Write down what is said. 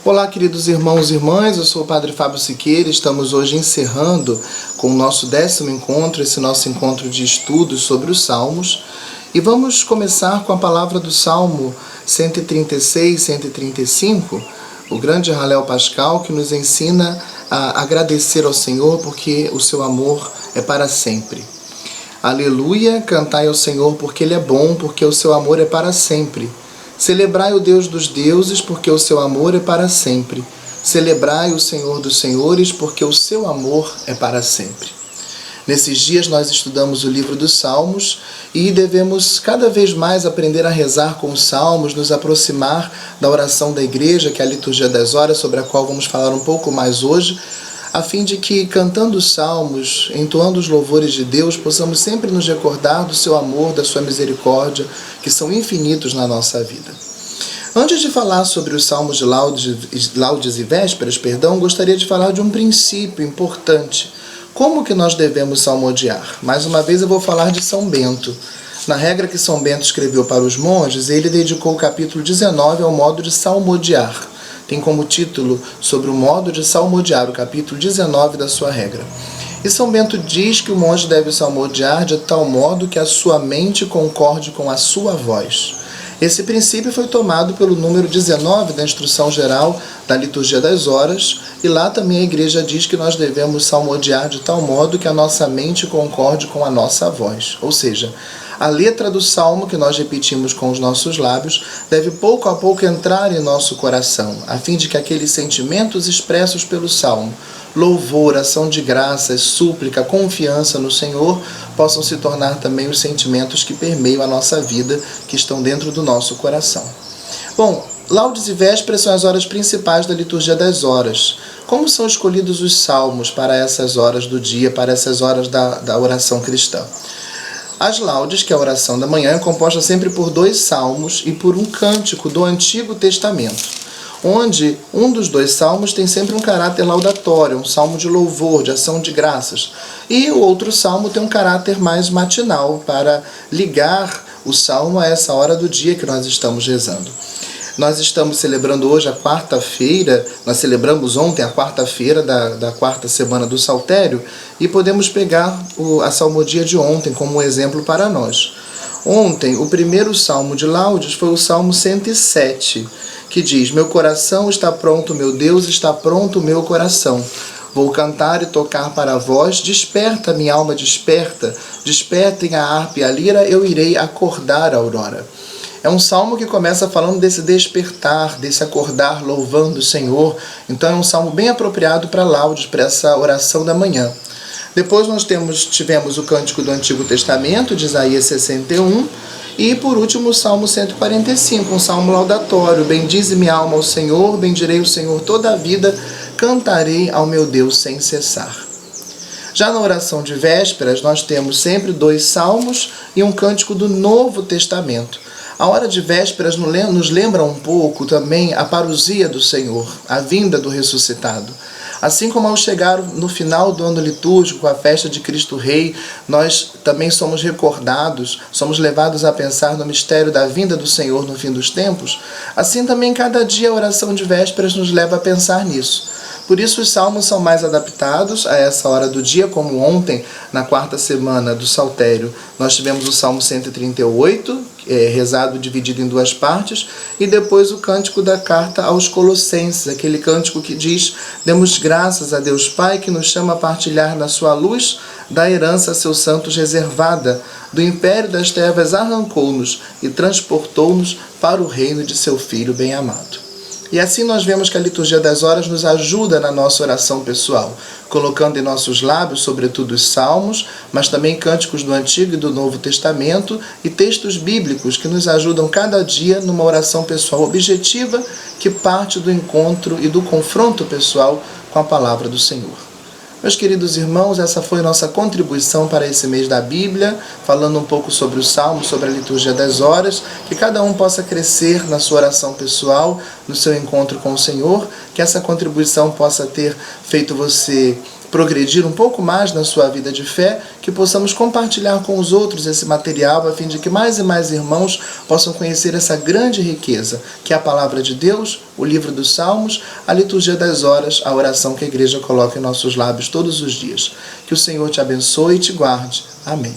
Olá, queridos irmãos e irmãs, eu sou o Padre Fábio Siqueira. Estamos hoje encerrando com o nosso 10º encontro, esse nosso encontro de estudos sobre os Salmos. E vamos começar com a palavra do Salmo 136, 135, o grande Halel Pascal, que nos ensina a agradecer ao Senhor porque o seu amor é para sempre. Aleluia, cantai ao Senhor porque Ele é bom, porque o seu amor é para sempre. Celebrai o Deus dos deuses, porque o seu amor é para sempre. Celebrai o Senhor dos senhores, porque o seu amor é para sempre. Nesses dias nós estudamos o livro dos Salmos e devemos cada vez mais aprender a rezar com os Salmos, nos aproximar da oração da igreja, que é a liturgia das horas, sobre a qual vamos falar um pouco mais hoje, a fim de que, cantando os salmos, entoando os louvores de Deus, possamos sempre nos recordar do seu amor, da sua misericórdia, que são infinitos na nossa vida. Antes de falar sobre os salmos de laudes e vésperas, gostaria de falar de um princípio importante. Como que nós devemos salmodiar? Mais uma vez eu vou falar de São Bento. Na regra que São Bento escreveu para os monges, ele dedicou o capítulo 19 ao modo de salmodiar. Tem como título sobre o modo de salmodiar, o capítulo 19 da sua regra. E São Bento diz que o monge deve salmodiar de tal modo que a sua mente concorde com a sua voz. Esse princípio foi tomado pelo número 19 da Instrução Geral da Liturgia das Horas, e lá também a igreja diz que nós devemos salmodiar de tal modo que a nossa mente concorde com a nossa voz. Ou seja, a letra do salmo que nós repetimos com os nossos lábios deve pouco a pouco entrar em nosso coração, a fim de que aqueles sentimentos expressos pelo salmo, louvor, ação de graças, súplica, confiança no Senhor, possam se tornar também os sentimentos que permeiam a nossa vida, que estão dentro do nosso coração. Bom, laudes e vésperas são as horas principais da liturgia das horas. Como são escolhidos os salmos para essas horas do dia, para essas horas da oração cristã? As laudes, que é a oração da manhã, é composta sempre por 2 salmos e por um cântico do Antigo Testamento, onde um dos 2 salmos tem sempre um caráter laudatório, um salmo de louvor, de ação de graças, e o outro salmo tem um caráter mais matinal, para ligar o salmo a essa hora do dia que nós estamos rezando. Nós estamos celebrando hoje a quarta-feira, nós celebramos ontem a quarta-feira da quarta semana do Saltério, e podemos pegar a salmodia de ontem como um exemplo para nós. Ontem, o primeiro salmo de laudes foi o Salmo 107, que diz: meu coração está pronto, meu Deus, está pronto o meu coração. Vou cantar e tocar para vós, desperta, minha alma, desperta, despertem a harpa e a lira, eu irei acordar a aurora. É um salmo que começa falando desse despertar, desse acordar, louvando o Senhor. Então é um salmo bem apropriado para laudes, para essa oração da manhã. Depois nós tivemos o cântico do Antigo Testamento, de Isaías 61, e por último o Salmo 145, um salmo laudatório. Bendize minha alma ao Senhor, bendirei o Senhor toda a vida, cantarei ao meu Deus sem cessar. Já na oração de vésperas nós temos sempre 2 salmos e um cântico do Novo Testamento. A hora de vésperas nos lembra um pouco também a parousia do Senhor, a vinda do ressuscitado. Assim como ao chegar no final do ano litúrgico, a festa de Cristo Rei, nós também somos recordados, somos levados a pensar no mistério da vinda do Senhor no fim dos tempos, assim também cada dia a oração de vésperas nos leva a pensar nisso. Por isso os salmos são mais adaptados a essa hora do dia, como ontem, na quarta semana do Saltério, nós tivemos o Salmo 138, rezado dividido em 2 partes, e depois o cântico da carta aos Colossenses, aquele cântico que diz: demos graças a Deus Pai que nos chama a partilhar na sua luz, da herança a seus santos reservada, do império das trevas arrancou-nos e transportou-nos para o reino de seu Filho bem-amado. E assim nós vemos que a liturgia das horas nos ajuda na nossa oração pessoal, colocando em nossos lábios, sobretudo, os salmos, mas também cânticos do Antigo e do Novo Testamento e textos bíblicos que nos ajudam cada dia numa oração pessoal objetiva que parte do encontro e do confronto pessoal com a palavra do Senhor. Meus queridos irmãos, essa foi nossa contribuição para esse mês da Bíblia, falando um pouco sobre os salmos, sobre a liturgia das horas, que cada um possa crescer na sua oração pessoal, no seu encontro com o Senhor, que essa contribuição possa ter feito você progredir um pouco mais na sua vida de fé, que possamos compartilhar com os outros esse material, a fim de que mais e mais irmãos possam conhecer essa grande riqueza, que é a palavra de Deus, o livro dos Salmos, a liturgia das horas, a oração que a igreja coloca em nossos lábios todos os dias. Que o Senhor te abençoe e te guarde. Amém.